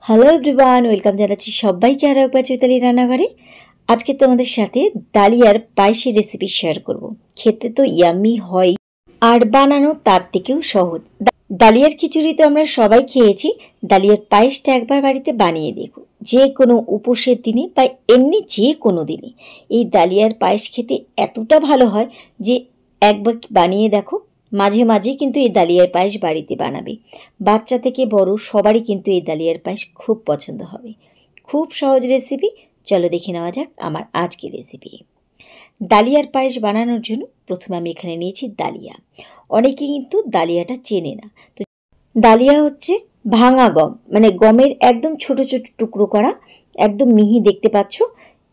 Hello everyone, welcome জানাচ্ছি সবাইকে আরও একবার চৈতালি রান্নাঘরে। আজকে তোমাদের সাথে ডালিয়ার পায়েসের রেসিপি শেয়ার করব। খেতে তো ইয়াম্মি হয়, আর বানানো তার থেকেও সহজ। ডালিয়ার খিচুড়ি তো আমরা সবাই খেয়েছি, ডালিয়ার পায়েসটা একবার বাড়িতে বানিয়ে দেখো। যে কোনো উপোসের দিনে বা এমনি যে কোনো দিনে এই ডালিয়ার পায়েস খেতে এতটা ভালো হয় যে একবার বানিয়ে দেখো। মাঝে মাঝে কিন্তু এই ডালিয়ার পায়েস বাড়িতে বানাবে, বাচ্চা থেকে বড় সবারই কিন্তু এই ডালিয়ার পায়েস খুব পছন্দ হবে। খুব সহজ রেসিপি, চলো দেখে নেওয়া যাক আমার আজকের রেসিপি। ডালিয়ার পায়েস বানানোর জন্য প্রথমে আমি এখানে নিয়েছি ডালিয়া। অনেকে কিন্তু ডালিয়াটা চেনে না। তো ডালিয়া হচ্ছে ভাঙা গম, মানে গমের একদম ছোট ছোট টুকরো করা, একদম মিহি দেখতে পাচ্ছ।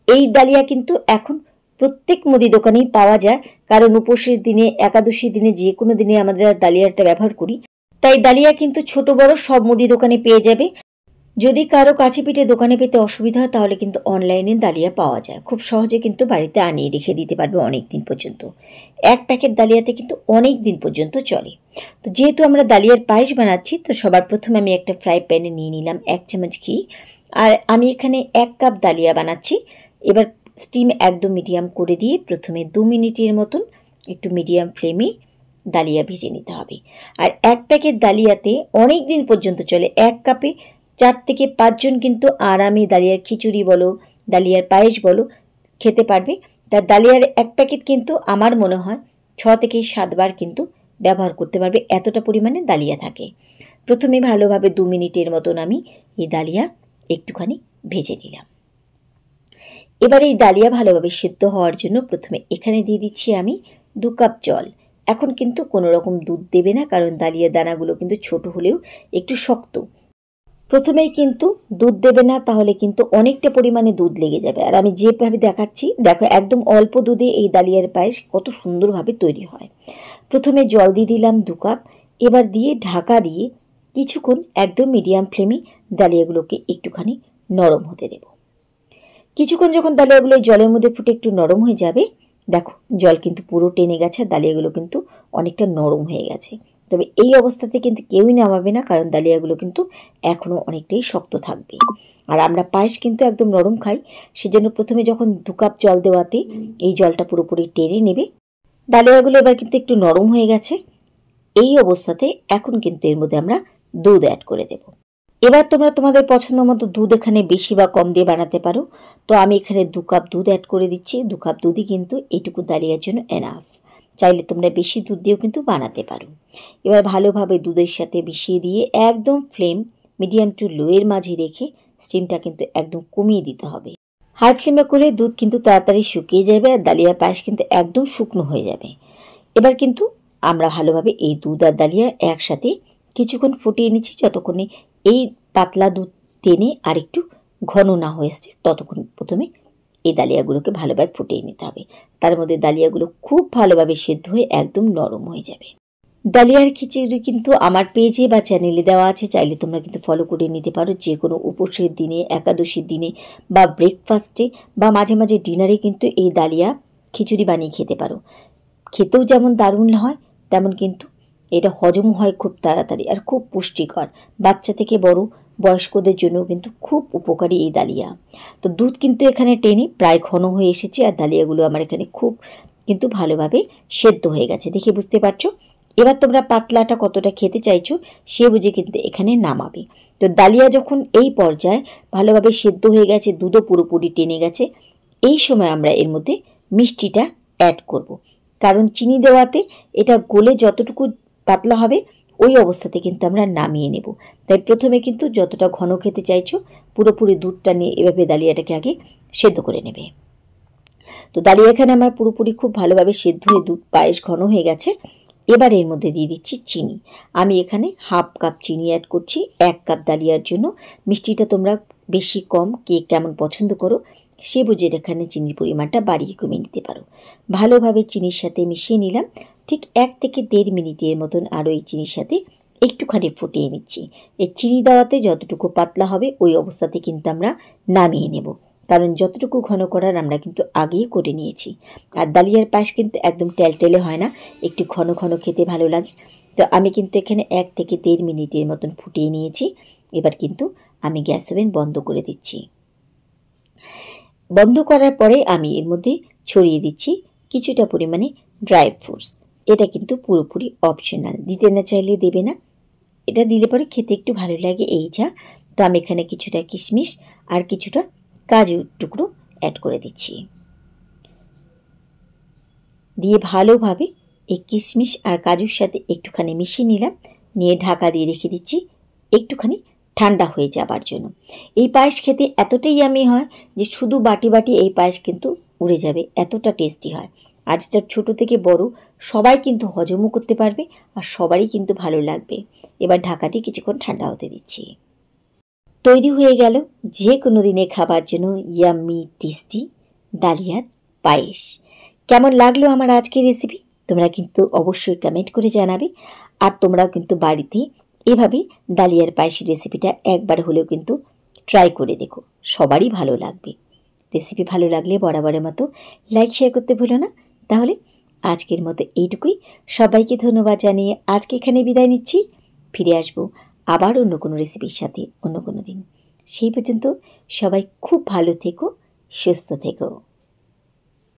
এই ডালিয়া কিন্তু এখন প্রত্যেক মুদি দোকানেই পাওয়া যায়, কারণ উপোসের দিনে, একাদশীর দিনে, যে কোনো দিনে আমাদের ডালিয়াটা ব্যবহার করি। তাই ডালিয়া কিন্তু ছোট বড় সব মুদি দোকানে পেয়ে যাবে। যদি কারো কাছে পিঠে দোকানে পেতে অসুবিধা হয় তাহলে কিন্তু অনলাইনে ডালিয়া পাওয়া যায়, খুব সহজে কিন্তু বাড়িতে আনিয়ে রেখে দিতে পারবে অনেক দিন পর্যন্ত। এক প্যাকেট ডালিয়াতে কিন্তু অনেক দিন পর্যন্ত চলে। তো যেহেতু আমরা ডালিয়ার পায়েস বানাচ্ছি, তো সবার প্রথমে আমি একটা ফ্রাই প্যানে নিয়ে নিলাম 1 চামচ ঘি। আর আমি এখানে 1 কাপ ডালিয়া বানাচ্ছি। এবার স্টিম একদম মিডিয়াম করে দিয়ে প্রথমে 2 মিনিটের মতন একটু মিডিয়াম ফ্লেমে ডালিয়া ভেজে নিতে হবে। আর এক প্যাকেট ডালিয়াতে অনেক দিন পর্যন্ত চলে। 1 কাপে 4 থেকে 5 জন কিন্তু আরামে ডালিয়ার খিচুড়ি বলো, ডালিয়ার পায়েস বলো খেতে পারবে। তার ডালিয়ার 1 প্যাকেট কিন্তু আমার মনে হয় 6 থেকে 7 বার কিন্তু ব্যবহার করতে পারবে, এতটা পরিমাণে ডালিয়া থাকে। প্রথমে ভালোভাবে 2 মিনিটের মতন আমি এই ডালিয়া একটুখানি ভেজে নিলাম। এবার এই ডালিয়া ভালোভাবে সিদ্ধ হওয়ার জন্য প্রথমে এখানে দিয়ে দিচ্ছি আমি 2 কাপ জল। এখন কিন্তু কোনো রকম দুধ দেবে না, কারণ ডালিয়া দানাগুলো কিন্তু ছোট হলেও একটু শক্ত। প্রথমেই কিন্তু দুধ দেবে না, তাহলে কিন্তু অনেকটা পরিমাণে দুধ লেগে যাবে। আর আমি যেভাবে দেখাচ্ছি দেখো, একদম অল্প দুধে এই ডালিয়ার পায়েস কত সুন্দরভাবে তৈরি হয়। প্রথমে জল দিয়ে দিলাম 2 কাপ। এবার দিয়ে ঢাকা দিয়ে কিছুক্ষণ একদম মিডিয়াম ফ্লেমে ডালিয়াগুলোকে একটুখানি নরম হতে দেব। কিছুক্ষণ যখন ডালিয়াগুলো জলের মধ্যে ফুটে একটু নরম হয়ে যাবে, দেখো জল কিন্তু পুরো টেনে গেছে, ডালিয়াগুলো কিন্তু অনেকটা নরম হয়ে গেছে। তবে এই অবস্থাতে কিন্তু কেউই নামাবে না, কারণ ডালিয়াগুলো কিন্তু এখনও অনেকটাই শক্ত থাকবে। আর আমরা পায়েস কিন্তু একদম নরম খাই, সেজন্য প্রথমে যখন 2 কাপ জল দেওয়াতে এই জলটা পুরোপুরি টেনে নেবে। ডালিয়াগুলো এবার কিন্তু একটু নরম হয়ে গেছে। এই অবস্থাতে এখন কিন্তু এর মধ্যে আমরা দুধ অ্যাড করে দেব। এবার তোমরা তোমাদের পছন্দ মতো দুধ এখানে বেশি বা কম দিয়ে বানাতে পারো। তো আমি এখানে 2 কাপ দুধ অ্যাড করে দিচ্ছি। 2 কাপ দুধই কিন্তু এইটুকু ডালিয়ার জন্য এনাফ। চাইলে তোমরা বেশি দুধ দিয়েও কিন্তু বানাতে পারো। এবার ভালোভাবে দুধের সাথে মিশিয়ে দিয়ে একদম ফ্লেম মিডিয়াম টু লোয়ের মাঝে রেখে স্টিমটা কিন্তু একদম কমিয়ে দিতে হবে। হাই ফ্লেমে করলে দুধ কিন্তু তাড়াতাড়ি শুকিয়ে যাবে, আর ডালিয়ার পায়েস কিন্তু একদম শুকনো হয়ে যাবে। এবার কিন্তু আমরা ভালোভাবে এই দুধ আর ডালিয়া একসাথে কিছুক্ষণ ফুটিয়ে নিচ্ছি, যতক্ষণে এই পাতলা দুধ টেনে আর একটু ঘন না হয়ে আসছে ততক্ষণ প্রথমে এই ডালিয়াগুলোকে ভালোভাবে ফুটিয়ে নিতে হবে। তার মধ্যে ডালিয়াগুলো খুব ভালোভাবে সেদ্ধ হয়ে একদম নরম হয়ে যাবে। ডালিয়ার খিচুড়ি কিন্তু আমার পেজে বা চ্যানেলে দেওয়া আছে, চাইলে তোমরা কিন্তু ফলো করে নিতে পারো। যে কোনো উপোসের দিনে, একাদশীর দিনে বা ব্রেকফাস্টে বা মাঝে মাঝে ডিনারে কিন্তু এই ডালিয়া খিচুড়ি বানিয়ে খেতে পারো। খেতেও যেমন দারুণ হয়, তেমন কিন্তু এটা হজম হয় খুব তাড়াতাড়ি, আর খুব পুষ্টিকর। বাচ্চা থেকে বড় বয়স্কদের জন্য কিন্তু খুব উপকারী এই ডালিয়া। তো দুধ কিন্তু এখানে টেনে প্রায় ঘন হয়ে এসেছে, আর ডালিয়াগুলো আমার এখানে খুব কিন্তু ভালোভাবে সেদ্ধ হয়ে গেছে, দেখে বুঝতে পারছো। এবার তোমরা পাতলাটা কতটা খেতে চাইছো সে বুঝে কিন্তু এখানে নামাবে। তো ডালিয়া যখন এই পর্যায়ে ভালোভাবে সেদ্ধ হয়ে গেছে, দুধও পুরোপুরি টেনে গেছে, এই সময় আমরা এর মধ্যে মিষ্টিটা অ্যাড করব। কারণ চিনি দেওয়াতে এটা গলে যতটুকু পাতলা হবে ওই অবস্থাতে কিন্তু আমরা নামিয়ে নেব। তাই প্রথমে কিন্তু যতটা ঘন খেতে চাইছো পুরোপুরি দুধটা নিয়ে এভাবে ডালিয়াটাকে আগে সেদ্ধ করে নেবে। তো ডালিয়া এখানে আমার পুরোপুরি খুব ভালোভাবে সেদ্ধ হয়ে দুধ পায়েস ঘন হয়ে গেছে। এবার এর মধ্যে দিয়ে দিচ্ছি চিনি। আমি এখানে 1/2 কাপ চিনি অ্যাড করছি 1 কাপ ডালিয়ার জন্য। মিষ্টিটা তোমরা বেশি কম কে কেমন পছন্দ করো সে বুঝে এখানে চিনির পরিমাণটা বাড়িয়ে কমিয়ে নিতে পারো। ভালোভাবে চিনির সাথে মিশিয়ে নিলাম। ঠিক 1 থেকে 1.5 মিনিটের মতন আরও এই চিনির সাথে একটুখানি ফুটিয়ে নিচ্ছি। এই চিনি দেওয়াতে যতটুকু পাতলা হবে ওই অবস্থাতে কিন্তু আমরা নামিয়ে নেব, কারণ যতটুকু ঘন করার আমরা কিন্তু আগেই করে নিয়েছি। আর ডালিয়ার পায়েস কিন্তু একদম টেলটেলে হয় না, একটু ঘন ঘন খেতে ভালো লাগে। তো আমি কিন্তু এখানে 1 থেকে 1.5 মিনিটের মতন ফুটিয়ে নিয়েছি। এবার কিন্তু আমি গ্যাস ওভেন বন্ধ করে দিচ্ছি। বন্ধ করার পরে আমি এর মধ্যে ছড়িয়ে দিচ্ছি কিছুটা পরিমাণে ড্রাই ফ্রুটস। এটা কিন্তু পুরোপুরি অপশনাল, দিতে না চাইলে দেবে না। এটা দিলে পরে খেতে একটু ভালো লাগে এই যা। তো আমি এখানে কিছুটা কিশমিশ আর কিছুটা কাজুর টুকরো অ্যাড করে দিচ্ছি। দিয়ে ভালোভাবে এই কিশমিশ আর কাজুর সাথে একটুখানি মিশিয়ে নিলাম, নিয়ে ঢাকা দিয়ে রেখে দিচ্ছি একটুখানি ঠান্ডা হয়ে যাবার জন্য। এই পায়েস খেতে এতটাই ইয়ামি হয় যে শুধু বাটি বাটি এই পায়েস কিন্তু উড়ে যাবে, এতটা টেস্টি হয়। আর এটা ছোটো থেকে বড় সবাই কিন্তু হজমও করতে পারবে আর সবারই কিন্তু ভালো লাগবে। এবার ঢাকা দিয়ে কিছুক্ষণ ঠান্ডা হতে দিচ্ছি। তৈরি হয়ে গেল যে কোনো দিনে খাবার জন্য ইয়াম্মি টেস্টি ডালিয়ার পায়েস। কেমন লাগলো আমার আজকের রেসিপি তোমরা কিন্তু অবশ্যই কমেন্ট করে জানাবে। আর তোমরাও কিন্তু বাড়িতে এভাবে ডালিয়ার পায়েসের রেসিপিটা একবার হলেও কিন্তু ট্রাই করে দেখো, সবারই ভালো লাগবে। রেসিপি ভালো লাগলে বরাবরের মতো লাইক শেয়ার করতে ভুলো না। তাহলে আজকের মতো এইটুকুই, সবাইকে ধন্যবাদ জানিয়ে আজকে এখানে বিদায় নিচ্ছি। ফিরে আসবো আবার অন্য কোনো রেসিপির সাথে অন্য কোনো দিন। সেই পর্যন্ত সবাই খুব ভালো থেকো, সুস্থ থেকো।